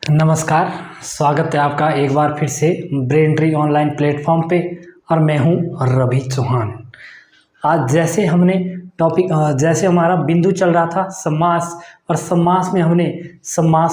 नमस्कार, स्वागत है आपका एक बार फिर से ब्रेन ट्री ऑनलाइन प्लेटफॉर्म पे। और मैं हूं रवि चौहान। आज जैसे हमारा बिंदु चल रहा था समास, और समास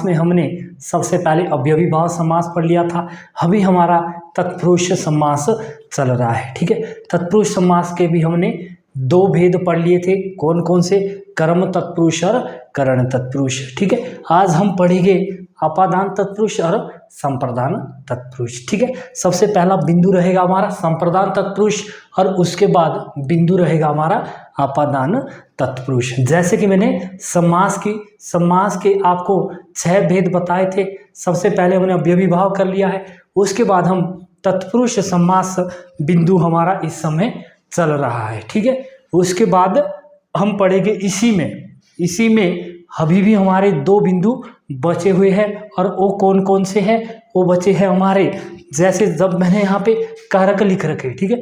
में हमने सबसे पहले अवयवी भाव समास पढ़ लिया था। अभी हमारा तत्पुरुष समास चल रहा है। ठीक है, तत्पुरुष समास के भी हमने दो भेद पढ़ लिए थे। कौन कौन से? कर्म तत्पुरुष और करण तत्पुरुष। ठीक है, आज हम पढ़ेंगे अपादान तत्पुरुष और संप्रदान तत्पुरुष। ठीक है, सबसे पहला बिंदु रहेगा हमारा संप्रदान तत्पुरुष और उसके बाद बिंदु रहेगा हमारा अपादान तत्पुरुष। जैसे कि मैंने समास के आपको 6 भेद बताए थे। सबसे पहले हमने अवयवी भाव कर लिया है, उसके बाद हम तत्पुरुष समास बिंदु हमारा इस समय चल रहा है। ठीक है, उसके बाद हम पढ़ेंगे इसी में अभी भी हमारे 2 बिंदु बचे हुए हैं। और वो कौन कौन से हैं? वो बचे हैं हमारे, जैसे जब मैंने यहाँ पे कारक लिख रखे। ठीक है,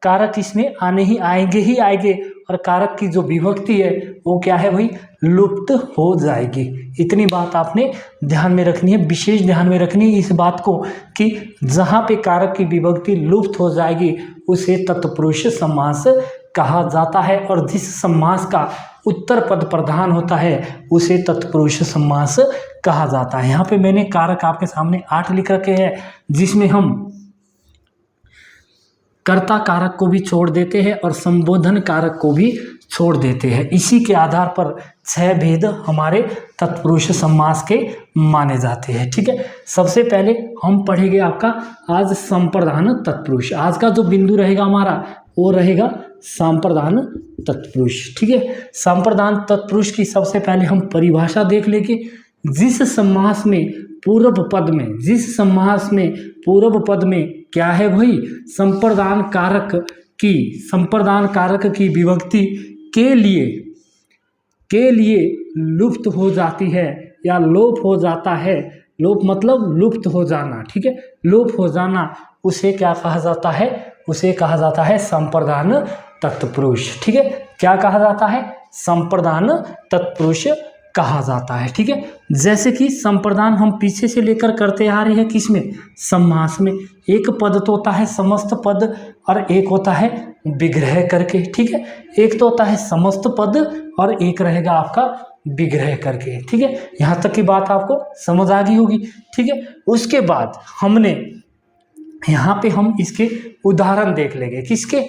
कारक इसमें आएंगे और कारक की जो विभक्ति है वो क्या है भाई? लुप्त हो जाएगी। इतनी बात आपने ध्यान में रखनी है, विशेष ध्यान में रखनी है इस बात को कि जहाँ पे कारक की विभक्ति लुप्त हो जाएगी उसे तत्पुरुष समास कहा जाता है। और जिस समास का उत्तर पद प्रधान होता है उसे तत्पुरुष समास कहा जाता है। यहाँ पे मैंने कारक आपके सामने 8 लिख रखे हैं, जिसमें हम कर्ता कारक को भी छोड़ देते हैं और संबोधन कारक को भी छोड़ देते हैं। इसी के आधार पर 6 भेद हमारे तत्पुरुष समास के माने जाते हैं। ठीक है, सबसे पहले हम पढ़ेंगे आपका आज संप्रदान तत्पुरुष। आज का जो बिंदु रहेगा हमारा वो रहेगा संप्रदान तत्पुरुष। ठीक है, संप्रदान तत्पुरुष की सबसे पहले हम परिभाषा देख लेंगे। जिस समास में पूर्व पद में क्या है भाई? संप्रदान कारक की विभक्ति के लिए लुप्त हो जाती है या लोप हो जाता है। लोप मतलब लुप्त हो जाना। ठीक है, लोप हो जाना, उसे क्या कहा जाता है? उसे कहा जाता है संप्रदान तत्पुरुष। ठीक है, क्या कहा जाता है? संप्रदान तत्पुरुष कहा जाता है। ठीक है, जैसे कि संप्रदान हम पीछे से लेकर करते आ रहे हैं। किसमें? समास में। एक पद तो होता है समस्त पद और एक होता है विग्रह करके। ठीक है, एक तो होता है समस्त पद और एक रहेगा आपका विग्रह करके। ठीक है, यहाँ तक की बात आपको समझ आ गई होगी। ठीक है, उसके बाद हमने यहाँ पे हम इसके उदाहरण देख लेंगे। किसके?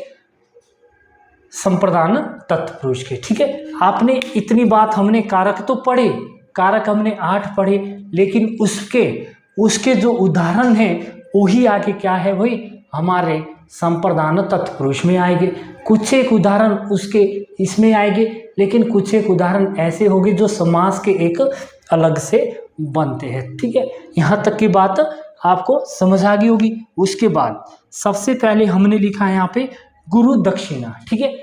संप्रदान तत्पुरुष के। ठीक है, आपने इतनी बात हमने कारक तो पढ़े, कारक हमने 8 पढ़े, लेकिन उसके जो उदाहरण हैं वही आगे क्या है भाई? हमारे संप्रदान तत्पुरुष में आएंगे। कुछ एक उदाहरण उसके इसमें आएंगे, लेकिन कुछ एक उदाहरण ऐसे होंगे जो समास के एक अलग से बनते हैं। ठीक है, यहाँ तक की बात आपको समझ आ गई होगी। उसके बाद सबसे पहले हमने लिखा है यहाँ पे गुरु दक्षिणा। ठीक है,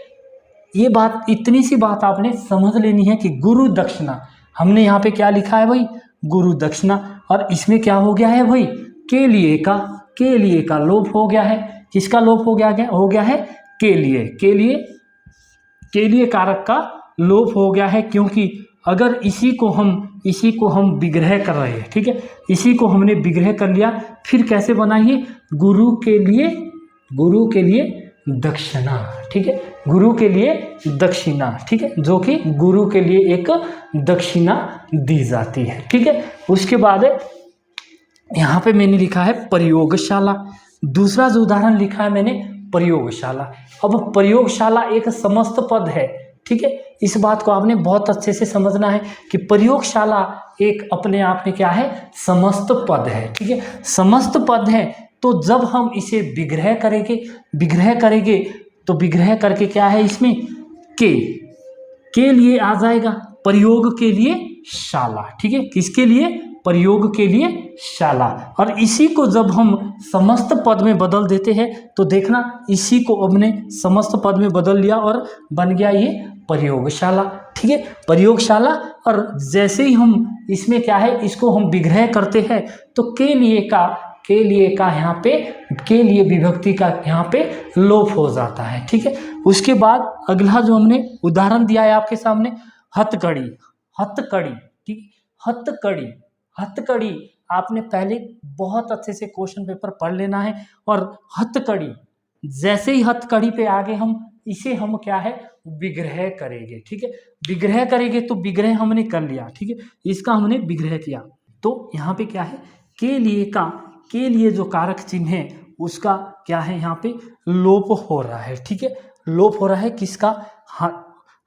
ये बात, इतनी सी बात आपने समझ लेनी है कि गुरु दक्षिणा हमने यहाँ पे क्या लिखा है भाई? गुरु दक्षिणा। और इसमें क्या हो गया है भाई? के लिए का लोप हो गया है। किसका लोप हो गया है? के लिए कारक का लोप हो गया है, क्योंकि अगर इसी को हम विग्रह कर रहे हैं। ठीक है, इसी को हमने विग्रह कर लिया, फिर कैसे बनाइए? गुरु के लिए दक्षिणा। ठीक है, गुरु के लिए दक्षिणा। ठीक है, जो कि गुरु के लिए एक दक्षिणा दी जाती है। ठीक है, उसके बाद यहाँ पे मैंने लिखा है प्रयोगशाला। दूसरा जो उदाहरण लिखा है मैंने प्रयोगशाला। अब प्रयोगशाला एक समस्त पद है। ठीक है, इस बात को आपने बहुत अच्छे से समझना है कि प्रयोगशाला एक अपने आप में क्या है? समस्त पद है। ठीक है, समस्त पद है, तो जब हम इसे विग्रह करेंगे तो विग्रह करके क्या है इसमें? के लिए आ जाएगा, प्रयोग के लिए शाला। ठीक है, किसके लिए? प्रयोग के लिए शाला। और इसी को जब हम समस्त पद में बदल देते हैं तो देखना, इसी को हमने समस्त पद में बदल लिया और बन गया ये प्रयोगशाला। ठीक है, प्रयोगशाला। और जैसे ही हम इसमें क्या है, इसको हम विग्रह करते हैं तो के लिए का यहाँ पे, के लिए विभक्ति का यहाँ पे लोप हो जाता है। ठीक है, उसके बाद अगला जो हमने उदाहरण दिया है आपके सामने, हथकड़ी। ठीक, हथकड़ी आपने पहले बहुत अच्छे से क्वेश्चन पेपर पढ़ लेना है। और हथकड़ी, जैसे ही हथकड़ी पे आगे हम इसे हम क्या है विग्रह करेंगे, ठीक है। विग्रह करेंगे तो विग्रह हमने कर लिया, ठीक है, इसका हमने विग्रह किया। तो यहाँ पे क्या है के लिए जो कारक चिन्ह है उसका क्या है यहाँ पे लोप हो रहा है, ठीक है। लोप हो रहा है किसका,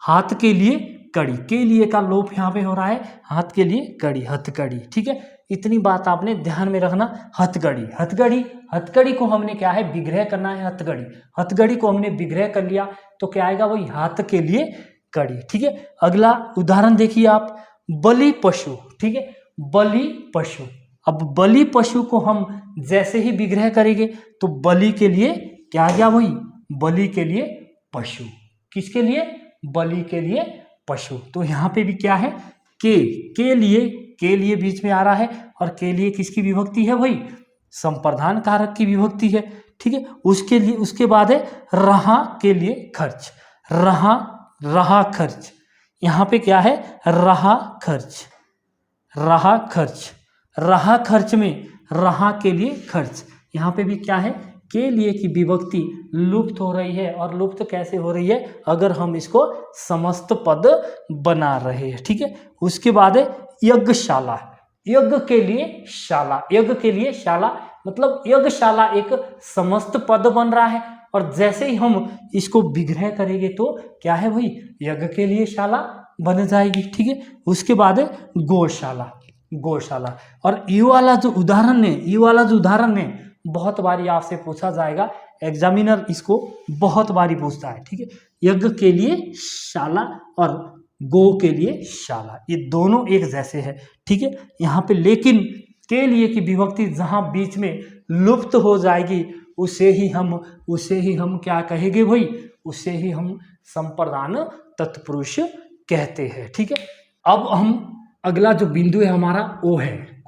हाथ के लिए कड़ी, के लिए का लोप यहाँ पे हो रहा है, हाथ के लिए कड़ी, हथकड़ी, ठीक है। इतनी बात आपने ध्यान में रखना। हथकड़ी को हमने क्या है विग्रह करना है। हथकड़ी को हमने विग्रह कर लिया तो क्या आएगा वही हाथ के लिए कड़ी, ठीक है। अगला उदाहरण देखिए आप, बलि पशु, ठीक है, बलि पशु। अब बलि पशु को हम जैसे ही विग्रह करेंगे तो बलि के लिए क्या आ गया, वही बलि के लिए पशु, किसके लिए, बलि के लिए पशु। तो यहाँ पे भी क्या है के लिए बीच में आ रहा है, और के लिए किसकी विभक्ति है, वही संप्रदान कारक की विभक्ति है, ठीक है। उसके लिए उसके बाद है रहा के लिए खर्च, रहा खर्च, यहाँ पे क्या है रहा खर्च में रहा के लिए खर्च, यहाँ पे भी क्या है के लिए की विभक्ति लुप्त हो रही है। और लुप्त कैसे हो रही है, अगर हम इसको समस्त पद बना रहे हैं, ठीक है। उसके बाद है यज्ञशाला, यज्ञ के लिए शाला मतलब यज्ञशाला एक समस्त पद बन रहा है, और जैसे ही हम इसको विग्रह करेंगे तो क्या है वही यज्ञ के लिए शाला बन जाएगी, ठीक है। उसके बाद है गौशाला। और ये वाला जो उदाहरण है बहुत बारी आपसे पूछा जाएगा, एग्जामिनर इसको बहुत बारी पूछता है, ठीक है। यज्ञ के लिए शाला और गो के लिए शाला, ये दोनों एक जैसे है, ठीक है। यहाँ पे लेकिन के लिए की विभक्ति जहाँ बीच में लुप्त हो जाएगी उसे ही हम क्या कहेंगे भाई, उसे ही हम संप्रदान तत्पुरुष कहते हैं, ठीक है। अब हम अगला जो बिंदु है हमारा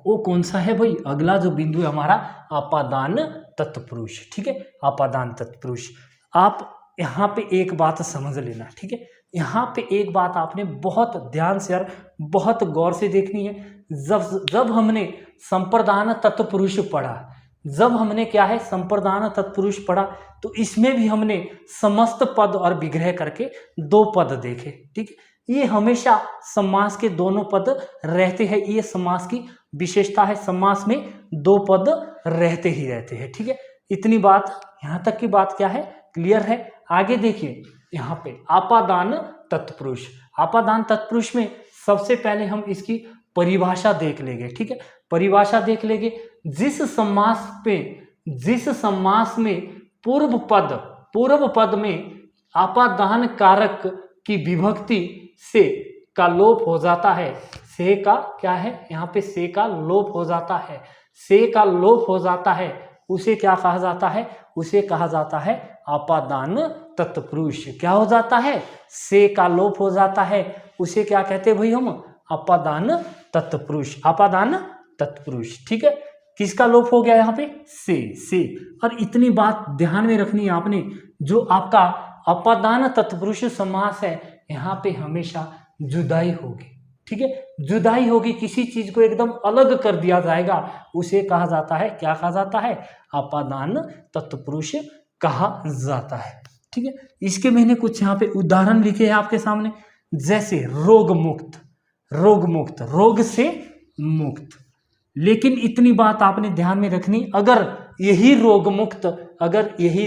वो कौन सा है भाई, अगला जो बिंदु है हमारा आपादान तत्पुरुष, ठीक है। आपादान तत्पुरुष, आप यहाँ पे एक बात समझ लेना, ठीक है। यहाँ पे एक बात आपने बहुत ध्यान से और बहुत गौर से देखनी है। जब हमने संप्रदान तत्पुरुष पढ़ा, जब हमने क्या है संप्रदान तत्पुरुष पढ़ा, तो इसमें भी हमने समस्त पद और विग्रह करके 2 पद देखे, ठीक है। ये हमेशा समास के दोनों पद रहते हैं, ये समास की विशेषता है, समास में 2 पद रहते हैं, ठीक है। इतनी बात, यहाँ तक की बात क्या है क्लियर है। आगे देखिए यहाँ पे आपादान तत्पुरुष में सबसे पहले हम इसकी परिभाषा देख लेंगे, ठीक है। परिभाषा देख लेंगे, जिस समास में पूर्व पद में आपादान कारक की विभक्ति से का लोप हो जाता है, से का क्या है यहाँ पे से का लोप हो जाता है, उसे क्या कहा जाता है, उसे कहा जाता है आपादान तत्पुरुष। क्या हो जाता है, से का लोप हो जाता है, उसे क्या कहते हैं भाई हम, आपादान तत्पुरुष, ठीक है। किसका लोप हो गया यहाँ पे, से। और इतनी बात ध्यान में रखनी है आपने, जो आपका आपादान तत्पुरुष समास है यहाँ पे हमेशा जुदाई होगी, ठीक है। जुदाई होगी, किसी चीज को एकदम अलग कर दिया जाएगा, उसे कहा जाता है, क्या कहा जाता है, आपादान तत्पुरुष कहा जाता है, ठीक है। इसके मैंने कुछ यहाँ पे उदाहरण लिखे हैं आपके सामने, जैसे रोग से मुक्त। लेकिन इतनी बात आपने ध्यान में रखनी, अगर यही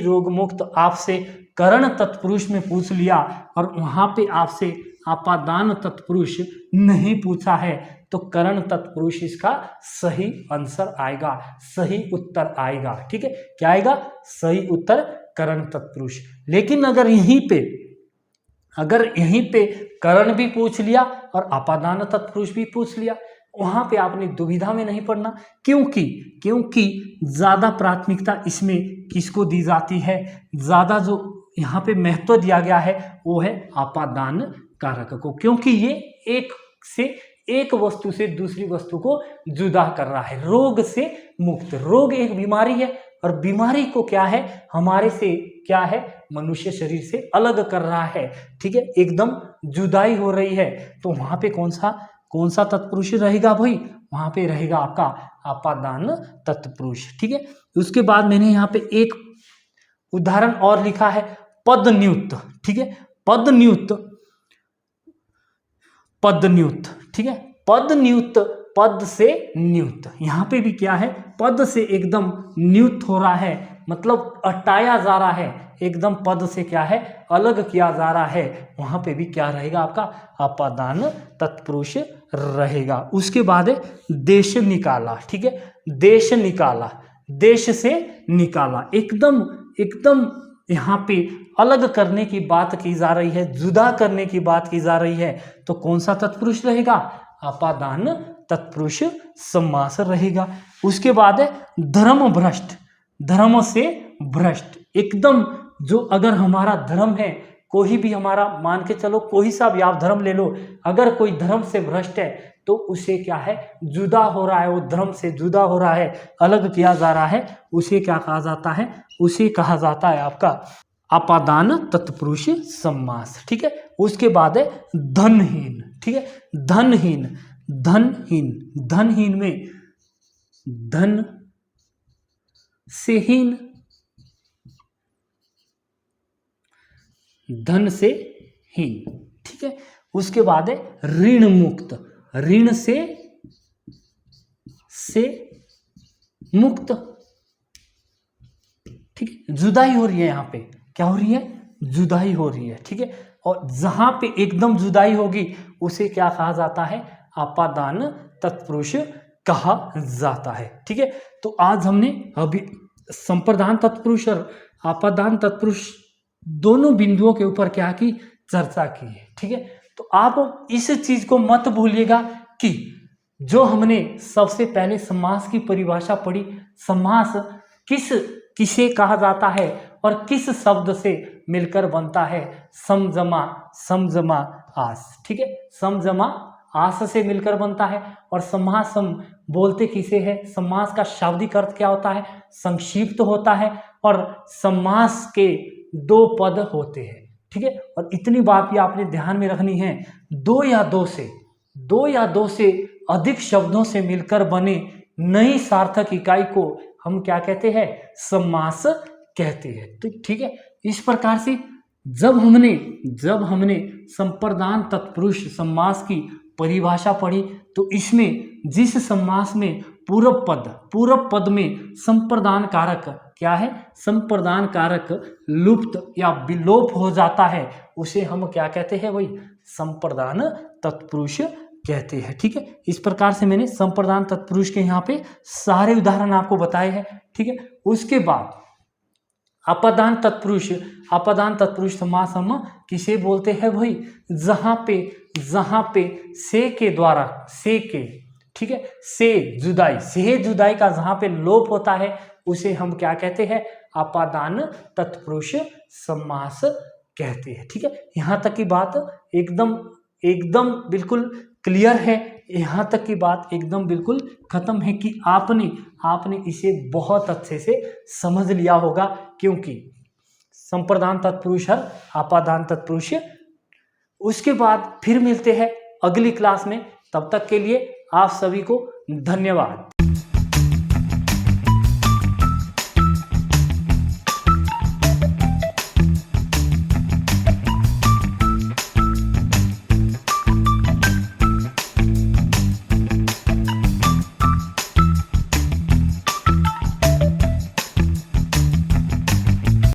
रोग मुक्त आपसे करण तत्पुरुष में पूछ लिया और वहां पे आपसे आपादान तत्पुरुष नहीं पूछा है, तो करण तत्पुरुष इसका सही आंसर आएगा, सही उत्तर आएगा, ठीक है। क्या आएगा, सही उत्तर करण तत्पुरुष। लेकिन अगर यहीं पे करण भी पूछ लिया और आपादान तत्पुरुष भी पूछ लिया, वहां पे आपने दुविधा में नहीं पड़ना, क्योंकि ज्यादा प्राथमिकता इसमें किसको दी जाती है, ज्यादा जो यहाँ पे महत्व दिया गया है वो है आपादान कारक को, क्योंकि ये एक वस्तु से दूसरी वस्तु को जुदा कर रहा है। रोग से मुक्त, रोग एक बीमारी है और बीमारी को क्या है, हमारे से क्या है, मनुष्य शरीर से अलग कर रहा है, ठीक है, एकदम जुदाई हो रही है। तो वहां पे कौन सा तत्पुरुष रहेगा भाई, वहाँ पे रहेगा आपका आपादान तत्पुरुष। ठीक है, उसके बाद मैंने यहाँ पे एक उदाहरण और लिखा है, पद नियुक्त। ठीक है, पद नियुक्त, पद नियुक्त। ठीक है, पद नियुक्त, पद से नियुक्त। यहाँ पे भी क्या है, पद से एकदम नियुक्त हो रहा है, मतलब हटाया जा रहा है, एकदम पद से क्या है, अलग किया जा रहा है। वहां पे भी क्या रहेगा आपका आपादान तत्पुरुष रहेगा। उसके बाद है देश निकाला। ठीक है, देश निकाला, देश से निकाला, एकदम एकदम यहाँ पे अलग करने की बात की जा रही है, जुदा करने की बात की जा रही है, तो कौन सा तत्पुरुष रहेगा, आपादान तत्पुरुष समास रहेगा। उसके बाद है धर्म भ्रष्ट, धर्म से भ्रष्ट, एकदम जो अगर हमारा धर्म है, कोई भी हमारा मान के चलो कोई सा भी आप धर्म ले लो, अगर कोई धर्म से भ्रष्ट है तो उसे क्या है, जुदा हो रहा है, वो धर्म से जुदा हो रहा है, अलग किया जा रहा है, उसे क्या कहा जाता है, उसे कहा जाता है आपका आपादान तत्पुरुष समास। ठीक है, उसके बाद है धनहीन। ठीक है, धनहीन, धनहीन, धनहीन में धन से हीन, धन से हीन। ठीक है, उसके बाद है ऋण मुक्त, ऋण से मुक्त। ठीक है, जुदाई हो रही है, यहाँ पे क्या हो रही है, जुदाई हो रही है। ठीक है, और जहां पे एकदम जुदाई होगी उसे क्या कहा जाता है, आपादान तत्पुरुष कहा जाता है। ठीक है, तो आज हमने अभी संप्रदान तत्पुरुष और आपादान तत्पुरुष दोनों बिंदुओं के ऊपर क्या की, चर्चा की है। ठीक है, तो आप इस चीज को मत भूलिएगा कि जो हमने सबसे पहले समास की परिभाषा पढ़ी, समास किसे कहा जाता है और किस शब्द से मिलकर बनता है, समजमा, समजमा आस। ठीक है, समजमा आस से मिलकर बनता है। और समास हम बोलते किसे है, समास का शाब्दिक अर्थ क्या होता है, संक्षिप्त होता है, और समास के दो पद होते हैं। ठीक है, और इतनी बात भी आपने ध्यान में रखनी है, दो या दो से अधिक शब्दों से मिलकर बने नई सार्थक इकाई को हम क्या कहते हैं, समास कहते हैं। तो ठीक है, इस प्रकार से जब हमने संप्रदान तत्पुरुष समास की परिभाषा पढ़ी, तो इसमें जिस समास में पूर्व पद में संप्रदान कारक क्या है, संप्रदान कारक लुप्त या विलोप हो जाता है, उसे हम क्या कहते हैं, वही संप्रदान तत्पुरुष कहते हैं। ठीक है, इस प्रकार से मैंने संप्रदान तत्पुरुष के यहाँ पे सारे उदाहरण आपको बताए हैं। ठीक है, उसके बाद आपादान तत्पुरुष समास हम किसे बोलते हैं, वही जहां पे से के द्वारा, से के, ठीक है, से जुदाई का जहां पे लोप होता है उसे हम क्या कहते हैं, आपादान तत्पुरुष समास कहते हैं। ठीक है, यहाँ तक की बात एकदम बिल्कुल क्लियर है, यहाँ तक की बात एकदम बिल्कुल खत्म है कि आपने इसे बहुत अच्छे से समझ लिया होगा, क्योंकि संप्रदान तत्पुरुष और आपादान तत्पुरुष। उसके बाद फिर मिलते हैं अगली क्लास में, तब तक के लिए आप सभी को धन्यवाद।